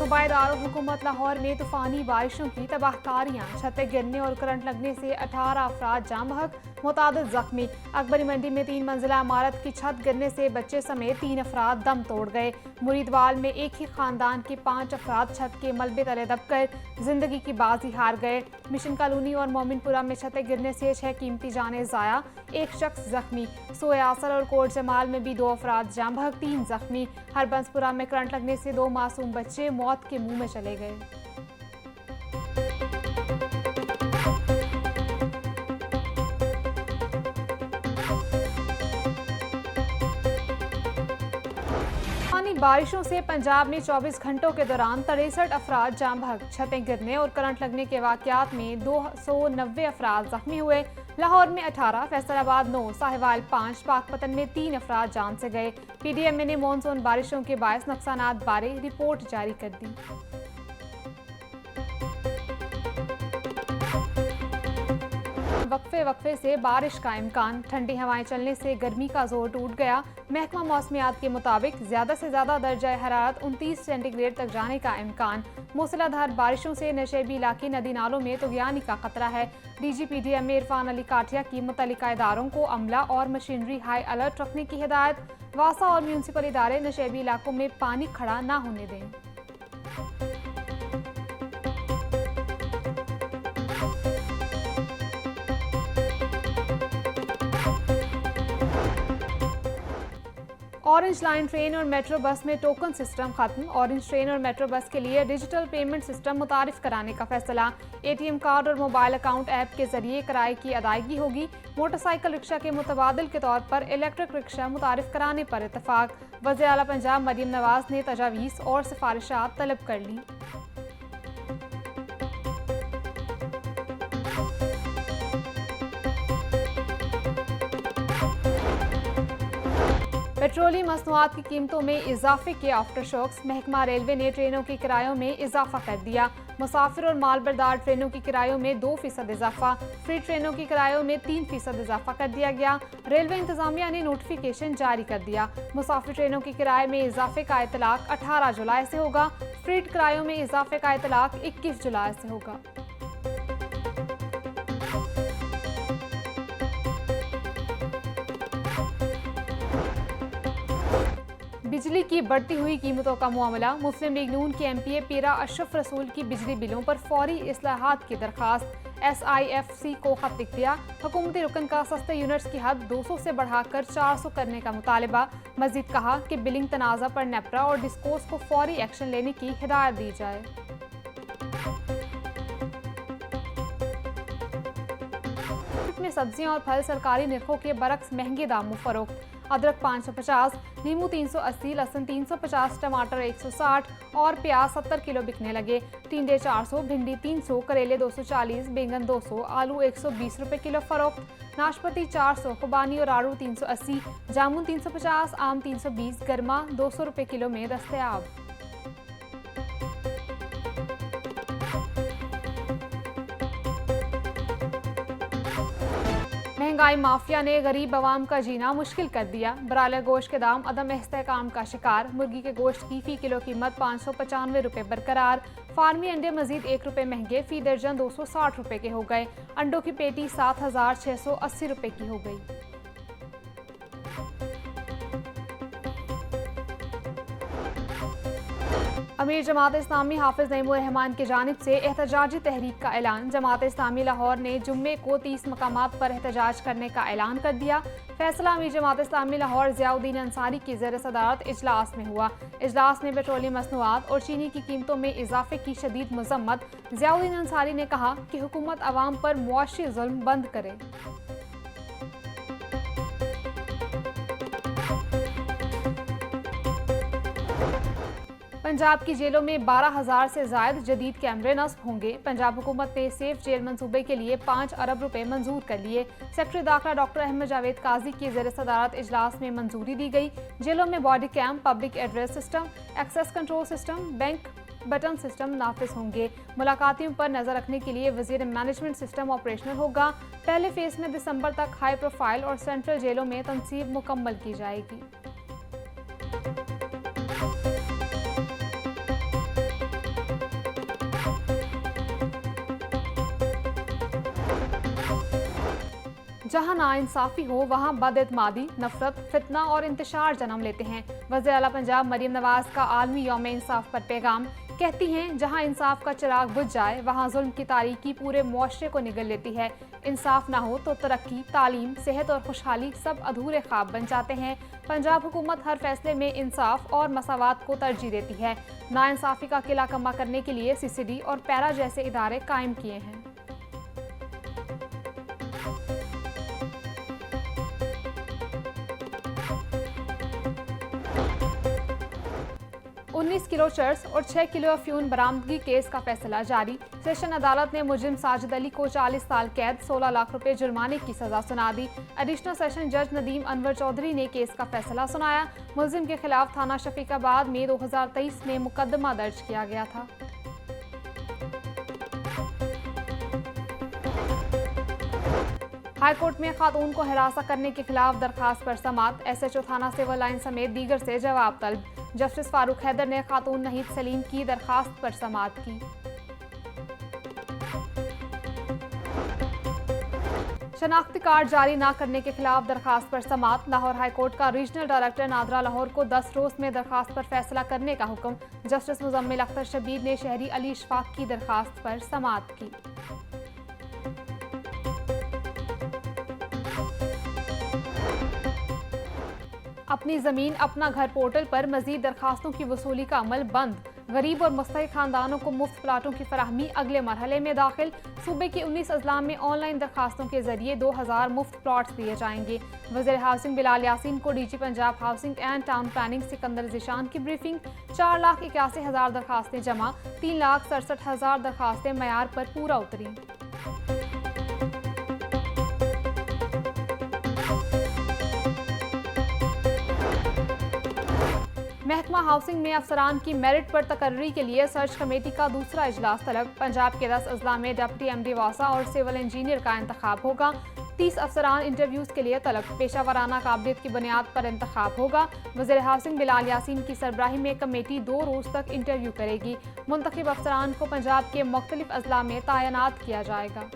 सूबाई दारुल-हुकूमत लाहौर में तूफानी बारिशों की तबाहकारियाँ, छतें गिरने और करंट लगने से 18 अफराद जाँ बहक, मुतादिद जख्मी। अकबरी मंडी में 3 मंजिला इमारत की छत गिरने से बच्चे समेत 3 अफराद दम तोड़ गए। मुरीदवाल में एक ही खानदान के 5 अफराद छत के मलबे तले दबकर जिंदगी की बाजी हार गए। मिशन कॉलोनी और मोमिनपुरा में छतें गिरने से 6 कीमती जानें ज़ाया, एक शख्स जख्मी। सोए आसर और कोट जमाल में भी 2 अफराद जाँ बहक, 3 जख्मी। हरबंसपुरा में करंट लगने से 2 मासूम बच्चे मौत के मुंह में चले गए। बारिशों से पंजाब में 24 घंटों के दौरान 63 अफराद जाँ बहक, छतें गिरने और करंट लगने के वाक़यात में 290 अफराद जख्मी हुए। लाहौर में 18, फैसलाबाद 9, साहिवाल 5, पाकपतन में 3 अफराद जान से गए। PDMA ने मानसून बारिशों के बायस नुकसानात बारे रिपोर्ट जारी कर दी। वक्फे से बारिश का इम्कान, ठंडी हवाएं चलने से गर्मी का जोर टूट गया। महकमा मौसमियात के मुताबिक ज़्यादा से ज़्यादा दर्जा हरारत 29 सेंटीग्रेड तक जाने का इम्कान। मूसलाधार बारिशों से नशेबी इलाके नदी नालों में तुगयानी का खतरा है। DG PDMA इरफान अली काठिया की मुतल्लिका इदारों को अमला और मशीनरी हाई अलर्ट रखने की हिदायत। वासा और म्यूनसिपल इदारे नशेबी इलाकों में पानी खड़ा ना होने दें। ऑरेंज लाइन ट्रेन और मेट्रो बस में टोकन सिस्टम खत्म। ऑरेंज ट्रेन और मेट्रो बस के लिए डिजिटल पेमेंट सिस्टम मुतारिफ कराने का फैसला। ATM कार्ड और मोबाइल अकाउंट ऐप के जरिए किराए की अदायगी होगी। मोटरसाइकिल रिक्शा के मुतबादिल के तौर पर इलेक्ट्रिक रिक्शा मुतारिफ कराने पर इतफाक। वज़ीर आला पंजाब मरियम नवाज ने तजावीज़ और सिफारिशात तलब कर ली। पेट्रोलियम मसनूआत की कीमतों में इजाफे के आफ्टर शॉक्स। महकमा रेलवे ने ट्रेनों के किरायों में इजाफा कर दिया। मुसाफिर और मालबरदार ट्रेनों की किरायों में 2% इजाफा, फ्री ट्रेनों की किरायों में 3% इजाफा कर दिया गया। रेलवे इंतजामिया ने नोटिफिकेशन जारी कर दिया। मुसाफिर ट्रेनों की किराए में इजाफे का इतलाक 18 जुलाई से होगा। फ्री किरायों में इजाफे का इतलाक 21 जुलाई से होगा। बिजली की बढ़ती हुई कीमतों का मामला। मुस्लिम लीग नून के MPA पीरा अशरफ रसूल की बिजली बिलों पर फौरी इस्लाहात की दरखास्त। SIFC को खत लिख दिया। हुकूमती रुकन का सस्ते यूनिट्स की हद 200 से बढ़ाकर 400 करने का मुतालबा। मजीद कहा कि बिलिंग तनाज़ा पर नेपरा और डिस्कोस को फौरी एक्शन लेने की हिदायत दी जाए। में सब्जियां और फल सरकारी निर्खों के बरक्स महंगे दामों फरोख्त। अदरक 550, नींबू 380, लहसुन 350, टमाटर 160 और प्याज 70 किलो बिकने लगे। टिंडे 400, भिंडी 300, करेले 240, बैंगन 200, आलू 120 रुपए किलो फरोख्त। नाशपाती 400, खुबानी और आड़ू 380, जामुन 350, आम 320, गर्मा 200 रुपए किलो में दस्तयाब। महंगाई माफिया ने गरीब आवाम का जीना मुश्किल कर दिया। ब्रायलर गोश्त के दाम अदम इस्तेहकाम का शिकार। मुर्गी के गोश्त की फी किलो कीमत 595 रुपए बरकरार। फार्मी अंडे मजीद 1 रुपए महंगे, फी दर्जन 260 रुपए के हो गए। अंडों की पेटी 7680 रुपए की हो गई। अमीर जमात इस्लामी हाफिज नईमुर रहमान की जानिब से एहतजाजी तहरीक का ऐलान। जमात इस्लामी लाहौर ने जुम्मे को 30 मकामात पर एहतजाज करने का ऐलान कर दिया। फैसला अमीर जमात इस्लामी लाहौर ज़ियाउद्दीन अंसारी की ज़ेर सदारत इजलास में हुआ। इजलास में पेट्रोलियम मसनूआत और चीनी की कीमतों में इजाफे की शदीद मजम्मत। ज़ियाउद्दीन अंसारी ने कहा कि हुकूमत अवाम पर मुआशी जुल्म बंद करे। पंजाब की जेलों में 12,000 से जायद जदीद कैमरे नस्ब होंगे। पंजाब हुकूमत ने सेफ जेल मंसूबे के लिए 5 अरब रुपए मंजूर कर लिए। सेक्रेटरी दाखिला डॉक्टर अहमद जावेद काजी की ज़ेर सदारत इजलास में मंजूरी दी गई। जेलों में body cam, public address system, access control system, bank button system नाफिज होंगे। मुलाकातियों पर नजर रखने के लिए वजीर मैनेजमेंट सिस्टम ऑपरेशनल होगा। पहले फेज में दिसंबर तक हाई प्रोफाइल और सेंट्रल जेलों में तनसीब मुकम्मल की जाएगी। जहां नाइंसाफी हो वहां बदइत्मादी, नफरत, फितना और इंतशार जन्म लेते हैं। वज़ीर आला पंजाब मरियम नवाज का आलमी यौम इंसाफ पर पैगाम, कहती हैं जहां इंसाफ का चिराग बुझ जाए वहां जुल्म की तारीकी पूरे मुआशरे को निगल लेती है। इंसाफ ना हो तो तरक्की, तालीम, सेहत और खुशहाली सब अधूरे ख्वाब बन जाते हैं। पंजाब हुकूमत हर फैसले में इंसाफ और मसावात को तरजीह देती है। नाइंसाफी का किला कमा करने के लिए CCD और पैरा जैसे इदारे कायम किए हैं। 19 किलो चर्स और 6 किलो अफ्यून बरामदगी केस का फैसला जारी। सेशन अदालत ने मुजरिम साजिद अली को 40 साल कैद, 16 लाख रुपए जुर्माने की सजा सुना दी। एडिशनल सेशन जज नदीम अनवर चौधरी ने केस का फैसला सुनाया। मुलजिम के खिलाफ थाना शफीकाबाद में 2023 में मुकदमा दर्ज किया गया था। हाईकोर्ट में खातून को हिरासा करने के खिलाफ दरखास्त पर समात। SHO थाना सिविल लाइन समेत दीगर से जवाब तलब। जस्टिस फारूक हैदर ने खातून नहीद सलीम की दरखास्त पर समात की। शनाख्ती कार्ड जारी न करने के खिलाफ दरखास्त पर समात। लाहौर हाईकोर्ट का रीजनल डायरेक्टर नादरा लाहौर को 10 रोज में दरखास्त पर फैसला करने का हुक्म। जस्टिस मुजम्मिल अख्तर शबीर ने शहरी अली इशफाक की दरखास्त पर समात की। अपनी ज़मीन अपना घर पोर्टल पर मजीद दरखास्तों की वसूली का अमल बंद। गरीब और मुस्तहिक खानदानों को मुफ्त प्लाटों की फराहमी अगले मरहले में दाखिल। सूबे के 19 अजला में ऑनलाइन दरखास्तों के जरिए 2000 मुफ्त प्लॉट्स दिए जाएंगे। वज़ीर हाउसिंग बिलाल यासीन को DG Punjab housing and town planning Sikandar Zeeshan की ब्रीफिंग। 4,81,000 दरखास्तें जमा, 3,67,000 दरखास्तें मयार पर पूरा उतरी। महकमा हाउसिंग में अफसरान की मेरिट पर तकर्री के लिए सर्च कमेटी का दूसरा इजलास तलब। पंजाब के 10 अजला में डिप्टी MD वासा और सिविल इंजीनियर का इंतखाब होगा। 30 अफसरान इंटरव्यूज के लिए तलब। पेशावराना काबिलियत की बुनियाद पर इंतखाब होगा। वज़ीर हाउसिंग बिलाल यासीन की सरबराही में कमेटी 2 रोज तक इंटरव्यू करेगी। मुंतखब अफसरान को पंजाब के मुख्तलिफ अजला में तैनात किया जाएगा।